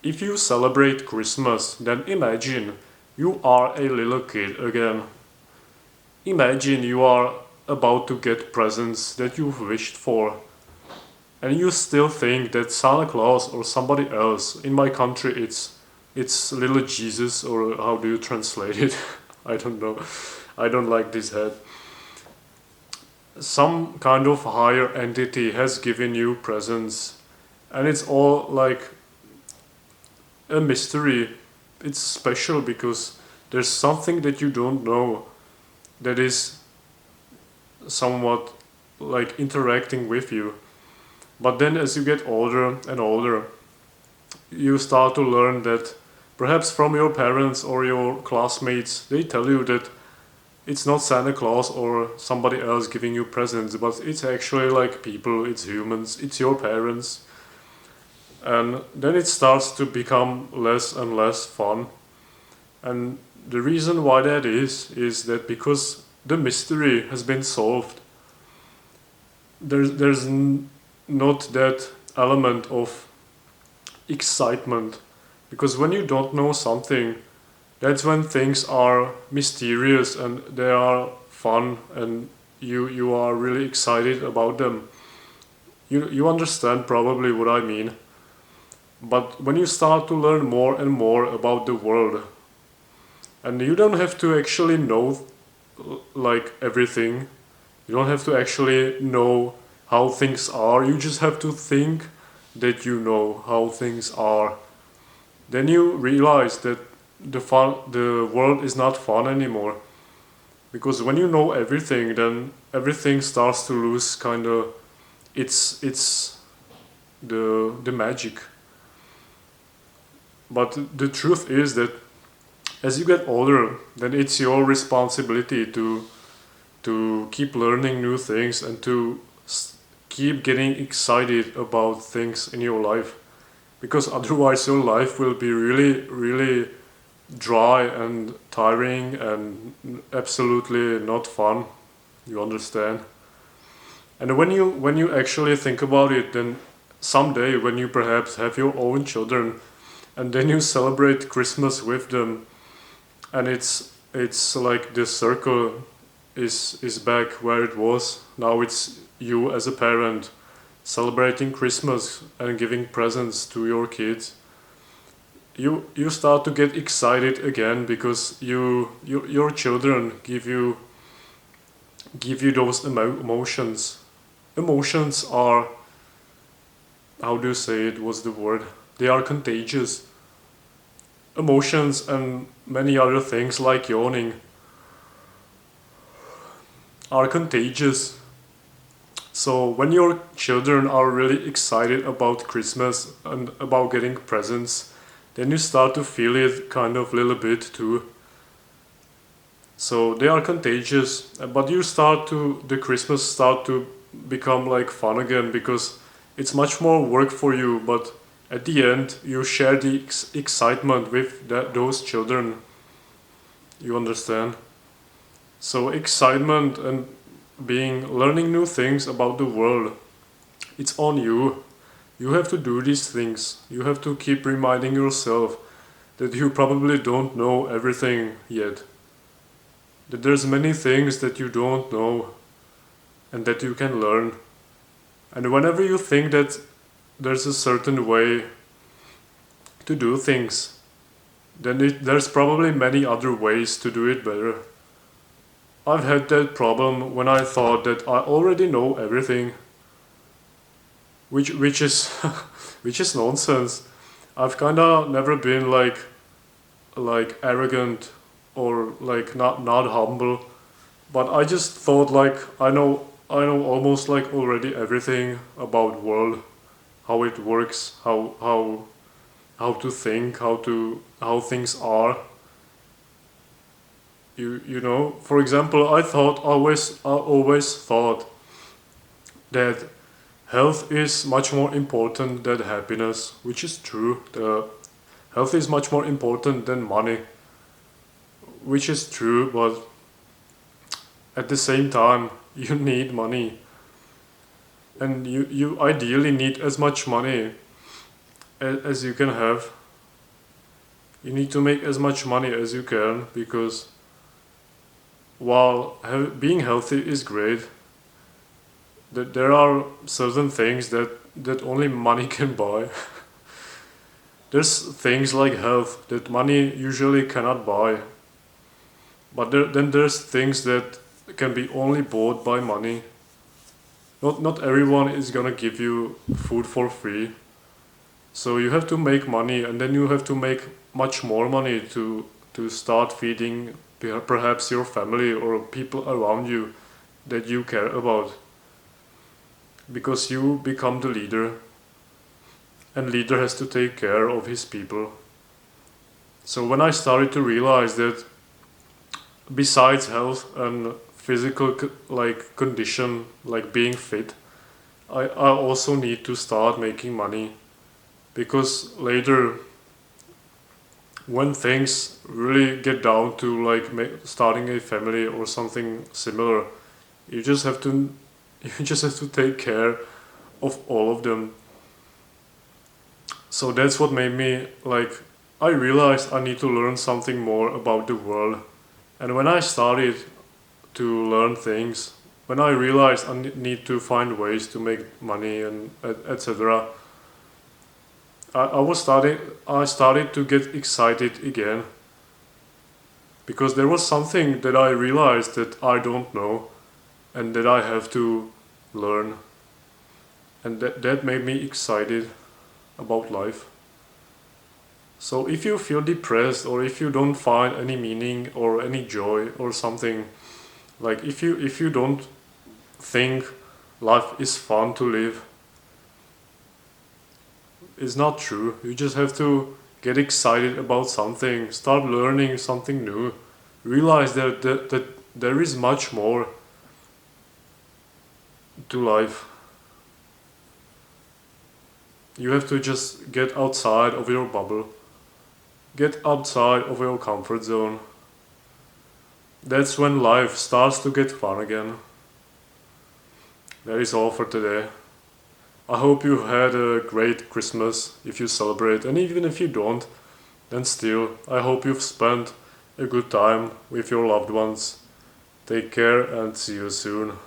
If you celebrate Christmas, then imagine you are a little kid again. Imagine you are about to get presents that you've wished for, and you still think that Santa Claus or somebody else, in my country it's little Jesus, or how do you translate it? I don't know. I don't like this head. Some kind of higher entity has given you presents, and it's all like a mystery. It's special because there's something that you don't know that is somewhat like interacting with you. But then as you get older and older, you start to learn that perhaps from your parents or your classmates, they tell you that it's not Santa Claus or somebody else giving you presents, but it's actually like people, it's humans, it's your parents. And then it starts to become less and less fun. And the reason why that is that because the mystery has been solved, there's not that element of excitement. Because when you don't know something, that's when things are mysterious and they are fun, and you are really excited about them. You understand probably what I mean. But when you start to learn more and more about the world, and you don't have to actually know like everything, you don't have to actually know how things are, you just have to think that you know how things are. Then you realize that the world is not fun anymore. Because when you know everything, then everything starts to lose kind of its the magic. But the truth is that as you get older, then it's your responsibility to keep learning new things and to keep getting excited about things in your life, because otherwise your life will be really dry and tiring and absolutely not fun. You understand? And when you actually think about it, then someday when you perhaps have your own children and then you celebrate Christmas with them, and it's like the circle is back where it was. Now it's you as a parent celebrating Christmas and giving presents to your kids. You start to get excited again because your children give you those emotions. Emotions are, how do you say it? What's the word? They are contagious. Emotions and many other things like yawning are contagious. So when your children are really excited about Christmas and about getting presents, then you start to feel it kind of a little bit too. So they are contagious, but the Christmas start to become like fun again because it's much more work for you, but at the end you share the excitement with those children. You understand? So excitement and learning new things about the world, it's on you. You have to do these things. You have to keep reminding yourself that you probably don't know everything yet. That there's many things that you don't know and that you can learn. And whenever you think that there's a certain way to do things, then there's probably many other ways to do it better. I've had that problem when I thought that I already know everything, which is which is nonsense. I've kinda never been like arrogant or like not humble, but I just thought like I know almost like already everything about world, how it works, how to think, how things are. You know, for example, I always thought that health is much more important than happiness, which is true. The health is much more important than money, which is true, but at the same time, you need money. And you ideally need as much money as you can have. You need to make as much money as you can, because while being healthy is great, there are certain things that only money can buy. There's things like health that money usually cannot buy, but then there's things that can be only bought by money. Not everyone is gonna give you food for free, so you have to make money, and then you have to make much more money to start feeding perhaps your family or people around you that you care about, because you become the leader, and leader has to take care of his people. So when I started to realize that besides health and physical like condition, like being fit, I also need to start making money, because later when things really get down to like starting a family or something similar, you just have to you just have to take care of all of them. So that's what made me like, I realized I need to learn something more about the world. And when I started to learn things, when I realized I need to find ways to make money and etc., I started to get excited again, because there was something that I realized that I don't know and that I have to learn, and that made me excited about life. So if you feel depressed, or if you don't find any meaning or any joy or something, like if you don't think life is fun to live, it's not true. You just have to get excited about something, start learning something new, realize that there is much more to life. You have to just get outside of your bubble, get outside of your comfort zone. That's when life starts to get fun again. That is all for today. I hope you had a great Christmas if you celebrate, and even if you don't, then still, I hope you've spent a good time with your loved ones. Take care and see you soon.